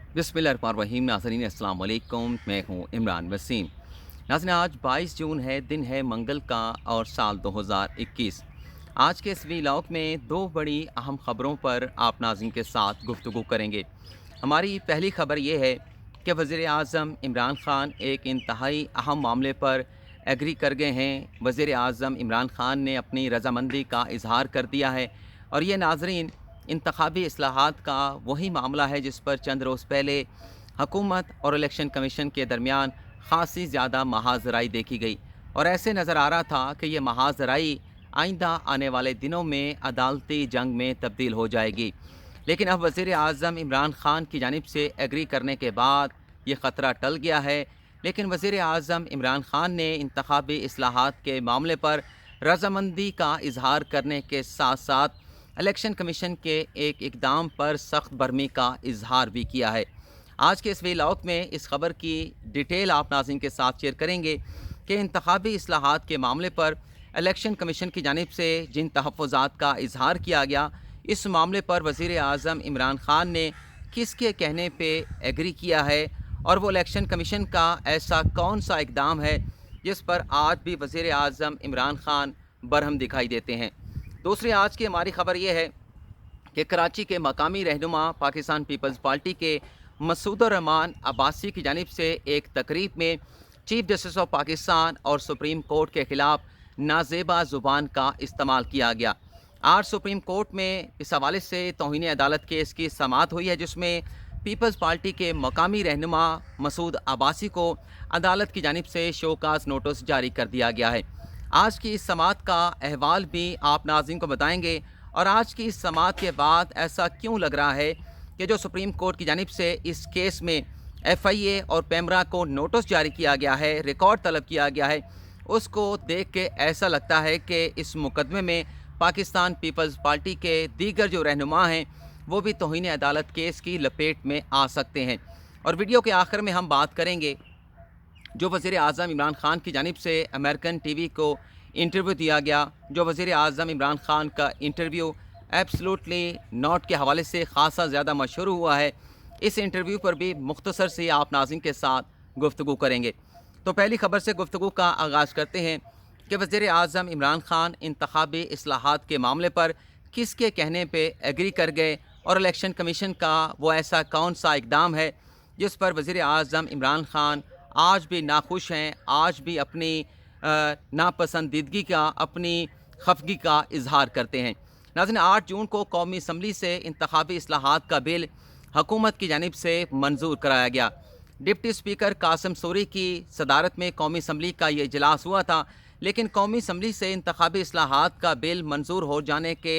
बिस्मिल्लाहिर्रहमानिर्रहीम। नाज़रीन अस्सलाम वालेकुम, मैं हूँ इमरान वसीम। नाज़रीन, आज 22 जून है, दिन है मंगल का और साल 2021। आज के इस व्लॉग में दो बड़ी अहम ख़बरों पर आप नाज़रीन के साथ गुफ्तगू करेंगे। हमारी पहली ख़बर ये है कि वज़ीर आज़म इमरान ख़ान एक इंतहाई अहम मामले पर एग्री कर गए हैं। वज़ीर आज़म इमरान ख़ान ने अपनी रज़ामंदी का इज़हार कर दिया है और ये नाज़रीन इंतखाबी इस्लाहात का वही मामला है जिस पर चंद रोज़ पहले हुकूमत और इलेक्शन कमीशन के दरमियान ख़ासी ज़्यादा महाजराई देखी गई और ऐसे नज़र आ रहा था कि ये महाजराई आइंदा आने वाले दिनों में अदालती जंग में तब्दील हो जाएगी। लेकिन अब वज़ीर आज़म इमरान ख़ान की जानिब से एग्री करने के बाद ये ख़तरा टल गया है। लेकिन वज़ीर आज़म इमरान ख़ान ने इंतखाबी इस्लाहात के मामले पर रज़ामंदी का इजहार करने के साथ साथ इलेक्शन कमीशन के एक इक़दाम पर सख्त बरहमी का इजहार भी किया है। आज के इस व्लॉग में इस खबर की डिटेल आप नाज़रीन के साथ शेयर करेंगे कि इंतखाबी इस्लाहात के मामले पर इलेक्शन कमीशन की जानिब से जिन तहफ़्फ़ुज़ात का इजहार किया गया, इस मामले पर वज़ीर आज़म इमरान ख़ान ने किसके कहने पे एग्री किया है और वो इलेक्शन कमीशन का ऐसा कौन सा इक़दाम है जिस पर आज भी वज़ीर आज़म इमरान ख़ान बरहम दिखाई देते हैं। दूसरी आज की हमारी ख़बर यह है कि कराची के मकामी रहनुमा पाकिस्तान पीपल्स पार्टी के मसूदुर रहमान अब्बासी की जानिब से एक तकरीब में चीफ जस्टिस ऑफ पाकिस्तान और सुप्रीम कोर्ट के ख़िलाफ़ नाजेबा ज़ुबान का इस्तेमाल किया गया। आज सुप्रीम कोर्ट में इस हवाले से तौहीन अदालत केस की समाअत हुई है, जिसमें पीपल्स पार्टी के मकामी रहनुमा मसूद अब्बासी को अदालत की जानिब से शोकास नोटिस जारी कर दिया गया है। आज की इस समाअत का अहवाल भी आप नाज़रीन को बताएंगे और आज की इस समाअत के बाद ऐसा क्यों लग रहा है कि जो सुप्रीम कोर्ट की जानिब से इस केस में FIA और पेमरा को नोटिस जारी किया गया है, रिकॉर्ड तलब किया गया है, उसको देख के ऐसा लगता है कि इस मुकदमे में पाकिस्तान पीपल्स पार्टी के दीगर जो रहनुमा हैं वो भी तौहीन अदालत केस की लपेट में आ सकते हैं। और वीडियो के आखिर में हम बात करेंगे जो वज़ीर आज़म इमरान ख़ान की जानिब से अमेरिकन TV को इंटरव्यू दिया गया। जो वज़ीर आज़म इमरान ख़ान का इंटरव्यू एब्सोल्युटली नॉट के हवाले से ख़ासा ज़्यादा मशहूर हुआ है, इस इंटरव्यू पर भी मुख्तसर से आप नाज़रीन के साथ गुफ्तगू करेंगे। तो पहली ख़बर से गुफ्तगू का आगाज़ करते हैं कि वज़ीर आज़म इमरान ख़ान इंतखाबी इस्लाहात के मामले पर किसके कहने पे एग्री कर गए और इलेक्शन कमीशन का वो ऐसा कौन सा इक़दाम है जिस पर वज़ीर आज़म इमरान ख़ान आज भी नाखुश हैं, आज भी अपनी नापसंदीदगी का, अपनी खफगी का इजहार करते हैं। नाज़रीन, 8 जून को कौमी असम्बली से इंतखाबी इस्लाहात का बिल हुकूमत की जानिब से मंजूर कराया गया। डिप्टी स्पीकर कासिम सूरी की सदारत में कौमी असम्बली का ये इजलास हुआ था, लेकिन कौमी असम्बली से इंतखाबी इस्लाहात का बिल मंजूर हो जाने के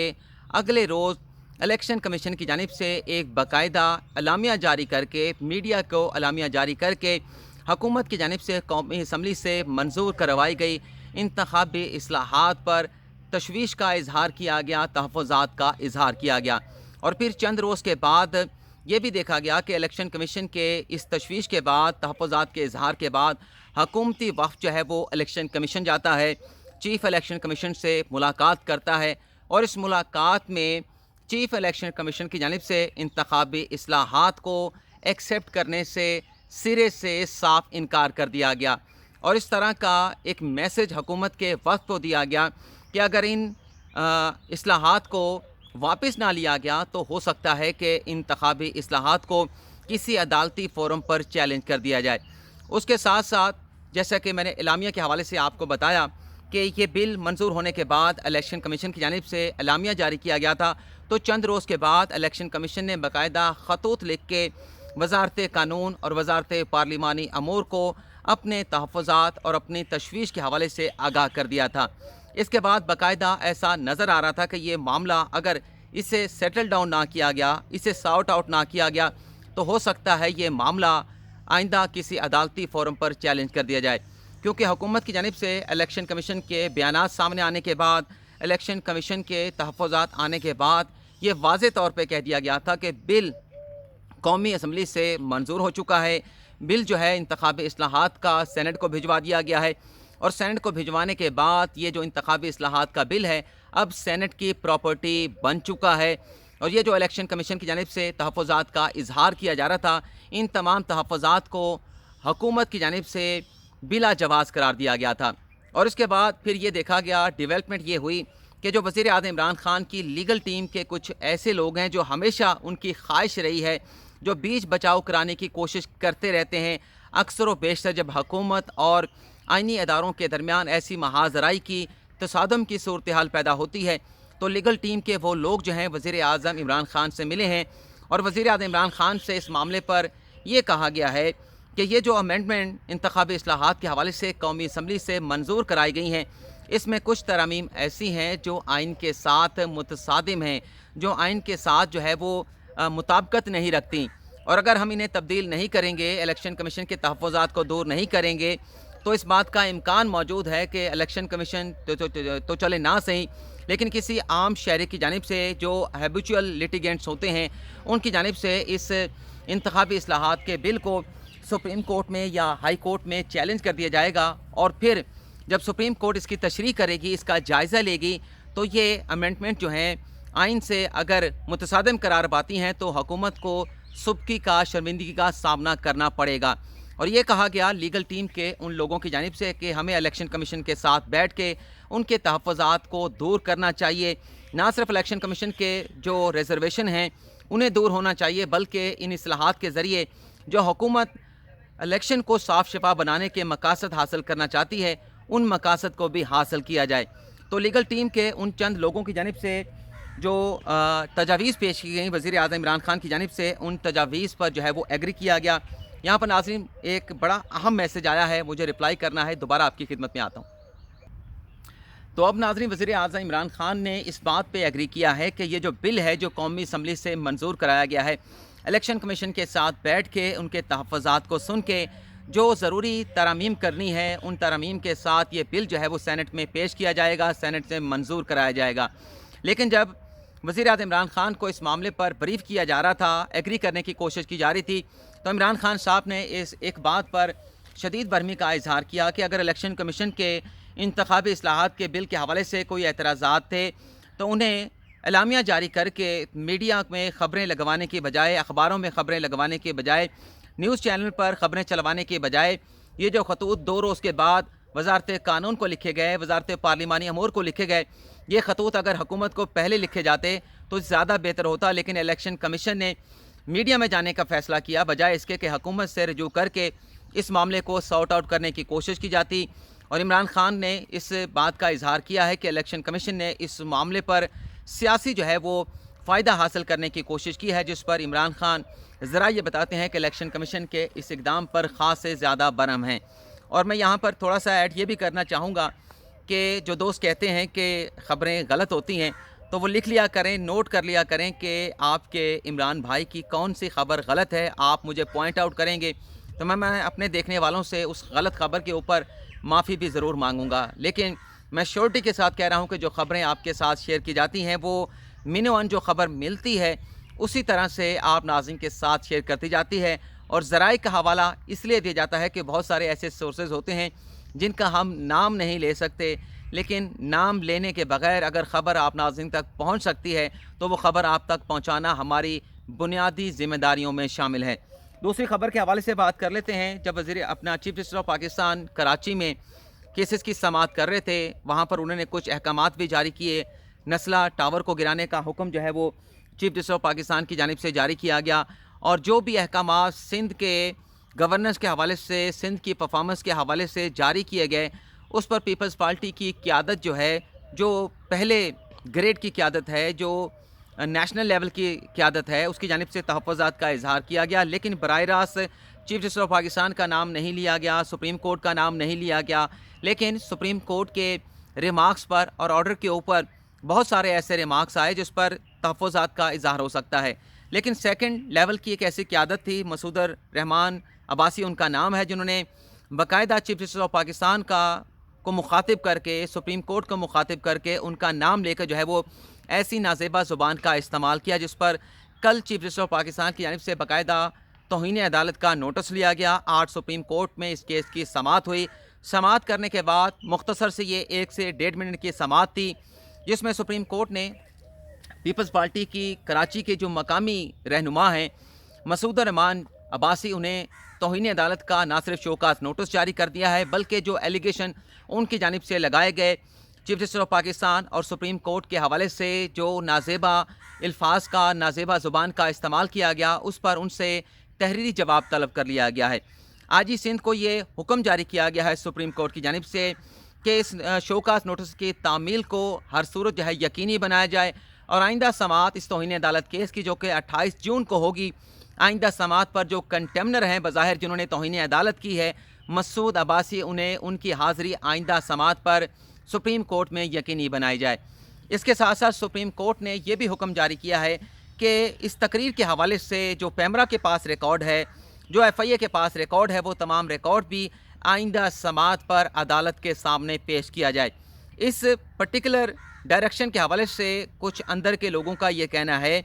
अगले रोज़ इलेक्शन कमीशन की जानिब से एक बाकायदा अलामिया जारी करके, मीडिया को अलामिया जारी करके हुकूमत की जानिब से कौमी असम्बली से मंजूर करवाई गई इंतखाबी इस्लाहात पर तशवीश का इजहार किया गया, तहफ़्फ़ुज़ात का इजहार किया गया। और फिर चंद रोज़ के बाद ये भी देखा गया कि इलेक्शन कमीशन के इस तशवीश के बाद, तहफ़्फ़ुज़ात के इजहार के बाद हुकूमती वफ़द जो है वो इलेक्शन कमीशन जाता है, चीफ़ इलेक्शन कमीशन से मुलाकात करता है और इस मुलाकात में चीफ़ इलेक्शन कमीशन की जानिब से इंतखाबी इस्लाहात को एक्सेप्ट करने से सिरे से साफ इनकार कर दिया गया। और इस तरह का एक मैसेज हुकूमत के वफ़द को दिया गया कि अगर इन इस्लाहात को वापस ना लिया गया तो हो सकता है कि इंतखाबी इस्लाहात को किसी अदालती फ़ोरम पर चैलेंज कर दिया जाए। उसके साथ साथ जैसा कि मैंने एलामिया के हवाले से आपको बताया कि ये बिल मंजूर होने के बाद इलेक्शन कमीशन की जानिब से एलामिया जारी किया गया था, तो चंद रोज़ के बाद इलेक्शन कमीशन ने बाकायदा ख़तूत लिख के वज़ारत कानून और वज़ारत पार्लिमानी अमूर को अपने तहफ़्फ़ुज़ात और अपनी तशवीश के हवाले से आगाह कर दिया था। इसके बाद बाकायदा ऐसा नज़र आ रहा था कि ये मामला अगर इसे सेटल डाउन ना किया गया, इसे सॉर्ट आउट ना किया गया, तो हो सकता है ये मामला आइंदा किसी अदालती फ़ोरम पर चैलेंज कर दिया जाए। क्योंकि हुकूमत की जानिब से इलेक्शन कमीशन के बयानात सामने आने के बाद, इलेक्शन कमीशन के तहफ़्फ़ुज़ात आने के बाद ये वाज़े तौर पे कह दिया गया था कि बिल कौमी असम्बली से मंजूर हो चुका है। बिल जो है इंतखाबी इस्लाहात का सेनेट को भिजवा दिया गया है और सेनेट को भिजवाने के बाद ये जो इंतखाबी इस्लाहात का बिल है अब सेनेट की प्रॉपर्टी बन चुका है اور یہ جو الیکشن کمیشن کی جانب سے تحفظات کا اظہار کیا جا رہا تھا، ان تمام تحفظات کو حکومت کی جانب سے بلا جواز قرار دیا گیا تھا۔ اور اس کے بعد پھر یہ دیکھا گیا، ڈیولپمنٹ یہ ہوئی کہ جو وزیر اعظم عمران خان کی لیگل ٹیم کے کچھ ایسے لوگ ہیں جو ہمیشہ ان کی خواہش رہی ہے، جو بیچ بچاؤ کرانے کی کوشش کرتے رہتے ہیں، اکثر و بیشتر جب حکومت اور آئینی اداروں کے درمیان ایسی محاذ رائی کی تصادم کی صورتحال پیدا ہوتی ہے، تو لیگل ٹیم کے وہ لوگ جو ہیں وزیر اعظم عمران خان سے ملے ہیں، اور وزیر اعظم عمران خان سے اس معاملے پر یہ کہا گیا ہے کہ یہ جو امینڈمنٹ انتخابی اصلاحات کے حوالے سے قومی اسمبلی سے منظور کرائی گئی ہیں، اس میں کچھ ترامیم ایسی ہیں جو آئین کے ساتھ متصادم ہیں، جو آئین کے ساتھ جو ہے وہ مطابقت نہیں رکھتی، اور اگر ہم انہیں تبدیل نہیں کریں گے، الیکشن کمیشن کے تحفظات کو دور نہیں کریں گے، تو اس بات کا امکان موجود ہے کہ الیکشن کمیشن تو چلے نہ صحیح، لیکن کسی عام شہری کی جانب سے جو ہیبیچول لیٹیگنٹس ہوتے ہیں، ان کی جانب سے اس انتخابی اصلاحات کے بل کو سپریم کورٹ میں یا ہائی کورٹ میں چیلنج کر دیا جائے گا، اور پھر جب سپریم کورٹ اس کی تشریح کرے گی، اس کا جائزہ لے گی، تو یہ امینڈمنٹ جو ہیں آئین سے اگر متصادم قرار پاتی ہیں تو حکومت کو سبکی کا شرمندگی کا سامنا کرنا پڑے گا۔ اور یہ کہا گیا لیگل ٹیم کے ان لوگوں کی جانب سے کہ ہمیں الیکشن کمیشن کے ساتھ بیٹھ کے ان کے تحفظات کو دور کرنا چاہیے، نہ صرف الیکشن کمیشن کے جو ریزرویشن ہیں انہیں دور ہونا چاہیے، بلکہ ان اصلاحات کے ذریعے جو حکومت الیکشن کو صاف شفاف بنانے کے مقاصد حاصل کرنا چاہتی ہے، ان مقاصد کو بھی حاصل کیا جائے۔ تو لیگل ٹیم کے ان چند لوگوں کی جانب سے جو تجاویز پیش کی گئیں وزیر اعظم عمران خان کی جانب سے، ان تجاویز پر جو ہے وہ ایگری کیا گیا۔ یہاں پر ناظرین ایک بڑا اہم میسج آیا ہے، مجھے رپلائی کرنا ہے، دوبارہ آپ کی خدمت میں آتا ہوں۔ تو اب ناظرین وزیر اعظم عمران خان نے اس بات پہ ایگری کیا ہے کہ یہ جو بل ہے جو قومی اسمبلی سے منظور کرایا گیا ہے، الیکشن کمیشن کے ساتھ بیٹھ کے ان کے تحفظات کو سن کے جو ضروری ترامیم کرنی ہے، ان ترامیم کے ساتھ یہ بل جو ہے وہ سینٹ میں پیش کیا جائے گا، سینٹ سے منظور کرایا جائے گا۔ لیکن جب وزیر اعظم عمران خان کو اس معاملے پر بریف کیا جا رہا تھا، ایگری کرنے کی کوشش کی جا رہی تھی، تو عمران خان صاحب نے اس ایک بات پر شدید برہمی کا اظہار کیا کہ اگر الیکشن کمیشن کے انتخابی اصلاحات کے بل کے حوالے سے کوئی اعتراضات تھے تو انہیں اعلامیہ جاری کر کے میڈیا میں خبریں لگوانے کے بجائے، اخباروں میں خبریں لگوانے کے بجائے، نیوز چینل پر خبریں چلوانے کے بجائے، یہ جو خطوط 2 روز کے بعد وزارت قانون کو لکھے گئے، وزارت پارلیمانی امور کو لکھے گئے، یہ خطوط اگر حکومت کو پہلے لکھے جاتے تو زیادہ بہتر ہوتا، لیکن الیکشن کمیشن نے میڈیا میں جانے کا فیصلہ کیا بجائے اس کے کہ حکومت سے رجوع کر کے اس معاملے کو سارٹ آؤٹ کرنے کی کوشش کی جاتی۔ اور عمران خان نے اس بات کا اظہار کیا ہے کہ الیکشن کمیشن نے اس معاملے پر سیاسی جو ہے وہ فائدہ حاصل کرنے کی کوشش کی ہے، جس پر عمران خان ذرا یہ بتاتے ہیں کہ الیکشن کمیشن کے اس اقدام پر خاص سے زیادہ برہم ہیں۔ اور میں یہاں پر تھوڑا سا ایڈ یہ بھی کرنا چاہوں گا کہ جو دوست کہتے ہیں کہ خبریں غلط ہوتی ہیں تو وہ لکھ لیا کریں، نوٹ کر لیا کریں کہ آپ کے عمران بھائی کی کون سی خبر غلط ہے، آپ مجھے پوائنٹ آؤٹ کریں گے تو میں اپنے دیکھنے والوں سے اس غلط خبر کے اوپر معافی بھی ضرور مانگوں گا۔ لیکن میں شیورٹی کے ساتھ کہہ رہا ہوں کہ جو خبریں آپ کے ساتھ شیئر کی جاتی ہیں وہ منوان جو خبر ملتی ہے اسی طرح سے آپ ناظرین کے ساتھ شیئر کرتی جاتی ہے، اور ذرائع کا حوالہ اس لیے دیا جاتا ہے کہ بہت سارے ایسے سورسز ہوتے ہیں جن کا ہم نام نہیں لے سکتے، لیکن نام لینے کے بغیر اگر خبر آپ ناظرین تک پہنچ سکتی ہے تو وہ خبر آپ تک پہنچانا ہماری بنیادی ذمہ داریوں میں شامل ہے۔ دوسری خبر کے حوالے سے بات کر لیتے ہیں۔ جب اپنا chief justice of Pakistan Karachi میں کیسز کی سماعت کر رہے تھے، وہاں پر انہوں نے کچھ احکامات بھی جاری کیے۔ نسلہ ٹاور کو گرانے کا حکم جو ہے وہ چیف جسٹس آف پاکستان کی جانب سے جاری کیا گیا، اور جو بھی احکامات سندھ کے گورننس کے حوالے سے، سندھ کی پرفارمنس کے حوالے سے جاری کیے گئے، اس پر پیپلز پارٹی کی قیادت جو ہے، جو پہلے گریڈ کی قیادت ہے، جو نیشنل لیول کی قیادت ہے، اس کی جانب سے تحفظات کا اظہار کیا گیا، لیکن براہ راست چیف جسٹس آف پاکستان کا نام نہیں لیا گیا، سپریم کورٹ کا نام نہیں لیا گیا، لیکن سپریم کورٹ کے ریمارکس پر اور آرڈر کے اوپر بہت سارے ایسے ریمارکس آئے جس پر تحفظات کا اظہار ہو سکتا ہے۔ لیکن سیکنڈ لیول کی ایک ایسی قیادت تھی، مسعود الرحمان عباسی ان کا نام ہے، جنہوں نے باقاعدہ چیف جسٹس آف پاکستان کو مخاطب کر کے، سپریم کورٹ کو مخاطب کر کے ان کا نام لے کر جو ہے وہ ایسی نازیبا زبان کا استعمال کیا جس پر کل چیف جسٹس آف پاکستان کی جانب سے باقاعدہ توہین عدالت کا نوٹس لیا گیا۔ آج سپریم کورٹ میں اس کیس کی سماعت ہوئی۔ سماعت کرنے کے بعد مختصر سے یہ 1 سے 1.5 منٹ کی سماعت تھی، جس میں سپریم کورٹ نے पीपल्स पार्टी की कराची के जो मकामी रहनुमा हैं मसूद रहमान अब्बासी, उन्हें तौहीन अदालत का ना सिर्फ शोकास नोटिस जारी कर दिया है, बल्कि जो एलिगेशन उनकी जानिब से लगाए गए चीफ जस्टिस ऑफ पाकिस्तान और सुप्रीम कोर्ट के हवाले से जो नाजेबा अल्फाज का, नाजेबा ज़ुबान का इस्तेमाल किया गया, उस पर उनसे तहरीरी जवाब तलब कर लिया गया है। आज ही सिंध को ये हुक्म जारी किया गया है सुप्रीम कोर्ट की जानिब से कि इस शोकास नोटिस की तामील को हर सूरत जो है यकीनी बनाया जाए और आइंदा समाअत इस तौहीन अदालत केस की, जो कि 28 जून को होगी, आइंदा समाअत पर जो कंटेमनर हैं बज़ाहिर जिन्होंने तौहीन अदालत की है मसूद अब्बासी, उन्हें उनकी हाज़िरी आइंदा समाअत पर सुप्रीम कोर्ट में यकीनी बनाई जाए। इसके साथ साथ सुप्रीम कोर्ट ने यह भी हुक्म जारी किया है कि इस तकरीर के हवाले से जो पैमरा के पास रिकॉर्ड है, जो FIA के पास रिकॉर्ड है, वो तमाम रिकॉर्ड भी आइंदा समाअत पर अदालत के सामने पेश किया जाए। इस पर्टिकुलर डायरेक्शन के हवाले से कुछ अंदर के लोगों का ये कहना है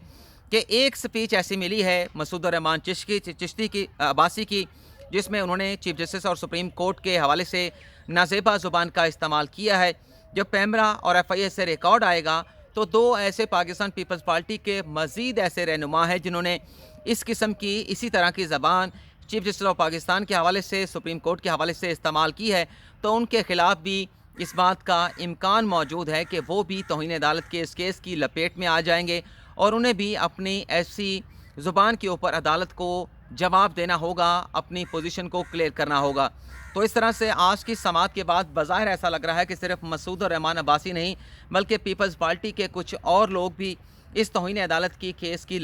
कि एक स्पीच ऐसी मिली है मसूद रहमान चिश्ती की, अब्बासी की, जिसमें उन्होंने चीफ जस्टिस और सुप्रीम कोर्ट के हवाले से नाजेबा ज़ुबान का इस्तेमाल किया है। जब पैमरा और FIA से रिकॉर्ड आएगा तो दो ऐसे पाकिस्तान पीपल्स पार्टी के मज़ीद ऐसे रहनुमा हैं जिन्होंने इस किस्म की, इसी तरह की ज़बान चीफ जस्टिस ऑफ पाकिस्तान के हवाले से, सुप्रीम कोर्ट के हवाले से इस्तेमाल की है, तो उनके ख़िलाफ़ भी इस बात का इम्कान मौजूद है कि वो भी तौहीन अदालत के इस केस की लपेट में आ जाएंगे और उन्हें भी अपनी ऐसी ज़ुबान के ऊपर अदालत को जवाब देना होगा, अपनी पोजीशन को क्लियर करना होगा। तो इस तरह से आज की समाअत के बाद बज़ाहिर ऐसा लग रहा है कि सिर्फ मसूद रहमान अब्बासी नहीं, बल्कि पीपल्स पार्टी के कुछ और लोग भी इस तौहीन अदालत की केस की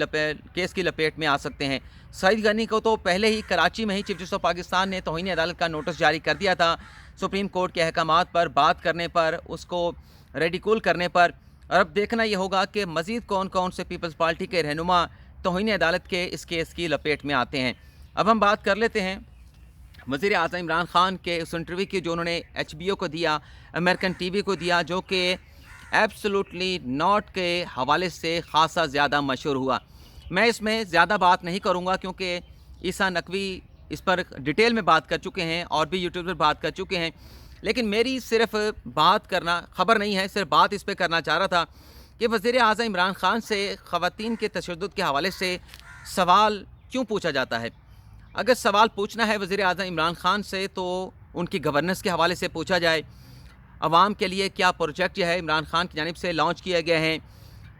लपेट में आ सकते हैं। सईद गनी को तो पहले ही कराची में ही चीफ जस्टिस ऑफ पाकिस्तान ने तौहीन अदालत का नोटिस जारी कर दिया था सुप्रीम कोर्ट के अहकामात पर बात करने पर, उसको रेडिकूल करने पर। और अब देखना ये होगा कि मज़ीद कौन कौन से पीपल्स पार्टी के रहनुमा तौहीन अदालत के इस केस की लपेट में आते हैं। अब हम बात कर लेते हैं वज़ीर आज़म इमरान ख़ान के उस इंटरव्यू की जो उन्होंने HBO को दिया, अमेरिकन TV को दिया, जो कि एब्सोल्युटली नॉट के हवाले से ख़ासा ज़्यादा मशहूर हुआ। मैं इसमें ज़्यादा बात नहीं करूँगा क्योंकि ईसा नकवी इस पर डिटेल में बात कर चुके हैं और भी यूट्यूब पर बात कर चुके हैं, लेकिन मेरी सिर्फ बात करना खबर नहीं है, सिर्फ बात इस पर करना चाह रहा था कि वज़ीर आज़म इमरान ख़ान से ख़वातीन के तशद्दुद के हवाले से सवाल क्यों पूछा जाता है। अगर सवाल पूछना है वज़ीर आज़म इमरान ख़ान से तो उनकी गवर्नेंस के हवाले से पूछा जाए, अवाम के लिए क्या प्रोजेक्ट जो है इमरान ख़ान की जानिब से लॉन्च किए गए हैं,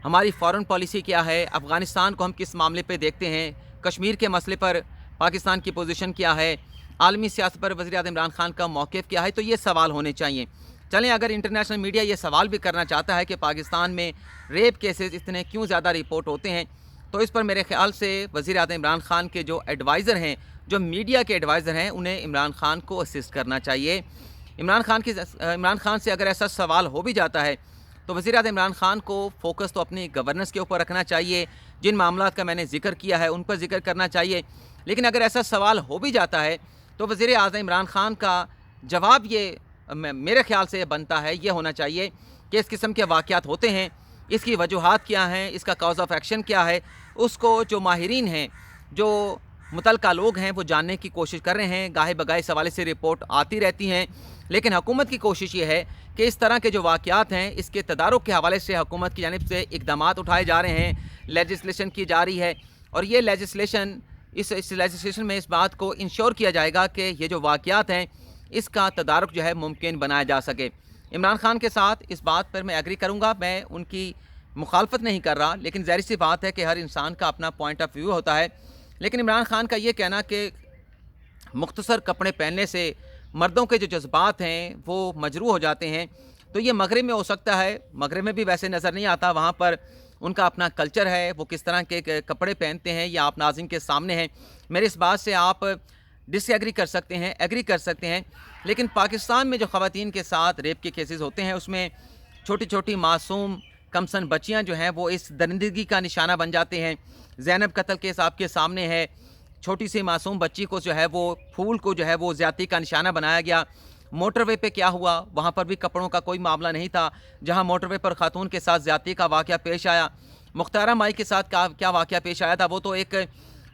हमारी फ़ॉरेन पॉलिसी क्या है, अफ़गानिस्तान को हम किस मामले पे देखते हैं, कश्मीर के मसले पर पाकिस्तान की पोजीशन क्या है, आलमी सियासत पर वज़ीर आज़म इमरान ख़ान का मौक़िफ़ क्या है। तो ये सवाल होने चाहिए। चलें, अगर इंटरनेशनल मीडिया ये सवाल भी करना चाहता है कि पाकिस्तान में रेप केसेस इतने क्यों ज़्यादा रिपोर्ट होते हैं, तो इस पर मेरे ख़्याल से वज़ीर आज़म इमरान ख़ान के जो एडवाइज़र हैं, जो मीडिया के एडवाइज़र हैं, उन्हें इमरान ख़ान को असिस्ट करना चाहिए। इमरान ख़ान से अगर ऐसा सवाल हो भी जाता है तो वज़ीर आज़म इमरान ख़ान को फ़ोकस तो अपनी गवर्नेंस के ऊपर रखना चाहिए, जिन मामलात का मैंने ज़िक्र किया है उन पर ज़िक्र करना चाहिए। लेकिन अगर ऐसा सवाल हो भी जाता है तो वज़ीर आज़म इमरान ख़ान का जवाब ये मेरे ख़्याल से बनता है, ये होना चाहिए कि इस किस्म के वाक़यात होते हैं, इसकी वजूहात क्या हैं, इसका कॉज ऑफ एक्शन क्या है, उसको जो माहिरीन हैं, जो मुतलका लोग हैं, वो जानने की कोशिश कर रहे हैं। गाहे बगाहे इस हवाले से रिपोर्ट आती रहती हैं, लेकिन हुकूमत की कोशिश ये है कि इस तरह के जो वाक़यात हैं, इसके तदारुक के हवाले से हुकूमत की जानिब से इक़दामात उठाए जा रहे हैं, लेजिस्लेशन की जा रही है और ये लेजिस्लेशन इस लेजिस्लेशन में इस बात को इंश्योर किया जाएगा कि ये जो वाक़यात हैं इसका तदारुक जो है मुमकिन बनाया जा सके। इमरान ख़ान के साथ इस बात पर मैं एग्री करूँगा, मैं उनकी मुखालफत नहीं कर रहा, लेकिन ज़ाहिर सी बात है कि हर इंसान का अपना पॉइंट ऑफ व्यू होता है। लेकिन इमरान ख़ान का ये कहना कि मुख्तसर कपड़े पहनने से मर्दों के जो जज्बात हैं वो मजरूह हो जाते हैं, तो ये मगरब में हो सकता है। मगरब में भी वैसे नज़र नहीं आता, वहाँ पर उनका अपना कल्चर है, वो किस तरह के कपड़े पहनते हैं, या आप नाज़रीन के सामने हैं। मेरे इस बात से आप डिसएग्री कर सकते हैं, एग्री कर सकते हैं, लेकिन पाकिस्तान में जो ख़वातीन के साथ रेप के केसेस होते हैं उसमें छोटी छोटी मासूम कमसन बच्चियां जो हैं वो इस दरिंदगी का निशाना बन जाते हैं। ज़ैनब कत्ल केस आपके सामने है, छोटी सी मासूम बच्ची को जो है वो फूल को जो है वो ज़्यादती का निशाना बनाया गया। मोटरवे पे क्या हुआ, वहाँ पर भी कपड़ों का कोई मामला नहीं था, जहाँ मोटरवे पर खातून के साथ ज़्यादती का वाक़या पेश आया। मुख्तारा माई के साथ क्या वाक़या पेश आया था, वो तो एक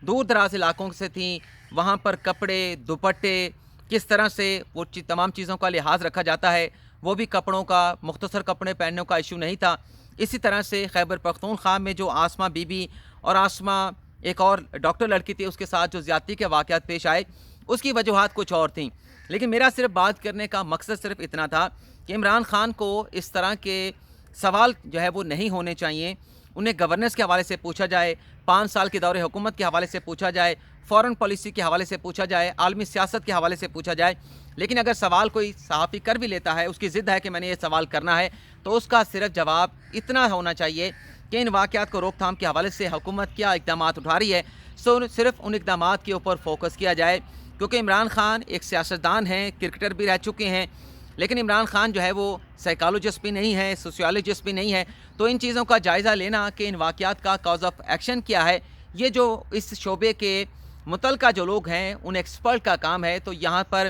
दूर दराज इलाकों से थी, वहाँ पर कपड़े दुपट्टे किस तरह से वो तमाम चीज़ों का लिहाज रखा जाता है, वो भी कपड़ों का मुख्तसर कपड़े पहनने का इशू नहीं था। اسی طرح سے خیبر پختونخوا میں جو آسما بی بی اور آسما ایک اور ڈاکٹر لڑکی تھی اس کے ساتھ جو زیادتی کے واقعات پیش آئے، اس کی وجوہات کچھ اور تھیں، لیکن میرا صرف بات کرنے کا مقصد صرف اتنا تھا کہ عمران خان کو اس طرح کے سوال جو ہے وہ نہیں ہونے چاہیے. انہیں گورننس کے حوالے سے پوچھا جائے، 5 سال کے دور حکومت کے حوالے سے پوچھا جائے، فارن پالیسی کے حوالے سے پوچھا جائے، عالمی سیاست کے حوالے سے پوچھا جائے. لیکن اگر سوال کوئی صحافی کر بھی لیتا ہے، اس کی ضد ہے کہ میں نے یہ سوال کرنا ہے، تو اس کا صرف جواب اتنا ہونا چاہیے کہ ان واقعات کو روک تھام کے حوالے سے حکومت کیا اقدامات اٹھا رہی ہے، صرف ان اقدامات کے اوپر فوکس کیا جائے. کیونکہ عمران خان ایک سیاستدان ہیں، کرکٹر بھی رہ چکے ہیں، لیکن عمران خان جو ہے وہ سائیکالوجسٹ بھی نہیں ہے، سوشیالوجسٹ بھی نہیں ہے. تو ان چیزوں کا جائزہ لینا کہ ان واقعات کا کاز آف ایکشن کیا ہے، یہ جو اس شعبے کے متعلقہ جو لوگ ہیں ان ایکسپرٹ کا کام ہے. تو یہاں پر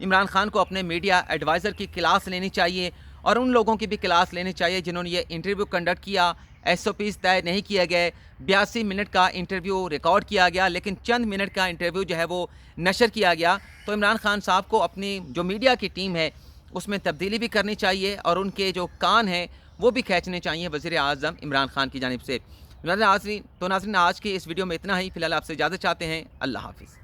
عمران خان کو اپنے میڈیا ایڈوائزر کی کلاس لینی چاہیے، اور ان لوگوں کی بھی کلاس لینی چاہیے جنہوں نے یہ انٹرویو کنڈکٹ کیا. ایس او پیز طے نہیں کیے گئے، 82 منٹ کا انٹرویو ریکارڈ کیا گیا، لیکن چند منٹ کا انٹرویو جو ہے وہ نشر کیا گیا. تو عمران خان صاحب کو اپنی جو میڈیا کی ٹیم ہے اس میں تبدیلی بھی کرنی چاہیے، اور ان کے جو کان ہیں وہ بھی کھینچنے چاہیے وزیر اعظم عمران خان کی جانب سے. ناظرین آج کی اس ویڈیو میں اتنا ہی. فی الحال آپ سے اجازت چاہتے ہیں. اللہ حافظ.